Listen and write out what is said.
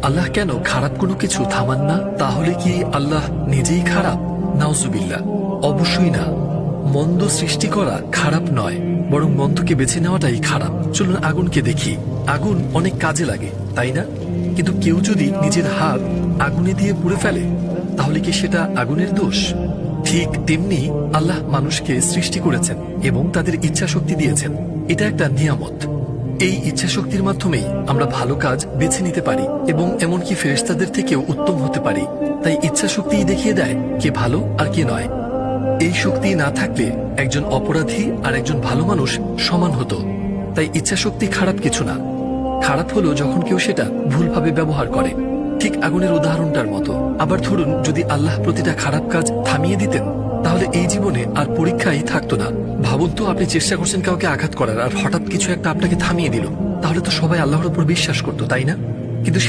আল্লাহ কেন খারাপ কোনো কিছু থামান না? তাহলে কি আল্লাহ নিজেই খারাপ? নাউজুবিল্লাহ, অবশ্যই না। মন্দ সৃষ্টি করা খারাপ নয়, বরং মন্দকে বেছে নেওয়াটাই খারাপ। চলুন আগুনকে দেখি। আগুন অনেক কাজে লাগে, তাই না? কিন্তু কেউ যদি নিজের হাত আগুনে দিয়ে পুড়ে ফেলে, তাহলে কি সেটা আগুনের দোষ? ঠিক তেমনি আল্লাহ মানুষকে সৃষ্টি করেছেন এবং তাদের ইচ্ছা শক্তি দিয়েছেন। এটা একটা নিয়ামত। এই ইচ্ছা শক্তির মাধ্যমেই আমরা ভালো কাজ বেছে নিতে পারি এবং এমনকি ফেরেশতাদের থেকেও উত্তম হতে পারি। তাই ইচ্ছা শক্তিই দেখিয়ে দেয় কে ভালো আর কে নয়। এই শক্তি না থাকলে একজন অপরাধী আর একজন ভালো মানুষ সমান হতো। তাই ইচ্ছা শক্তি খারাপ কিছু না। খারাপ হলো যখন কেউ সেটা ভুলভাবে ব্যবহার করে, ঠিক আগুনের উদাহরণটার মতো। আবার ধরুন, যদি আল্লাহ প্রতিটা খারাপ কাজ থামিয়ে দিতেন, তাহলে এই জীবনে আর পরীক্ষাই থাকতো না। ভাবুন তো, আপনি চেষ্টা করছেন কাউকে আঘাত করার, আর হঠাৎ কিছু একটা আপনাকে থামিয়ে দিল, তাহলে তো সবাই আল্লাহর উপর বিশ্বাস করতো, তাই না?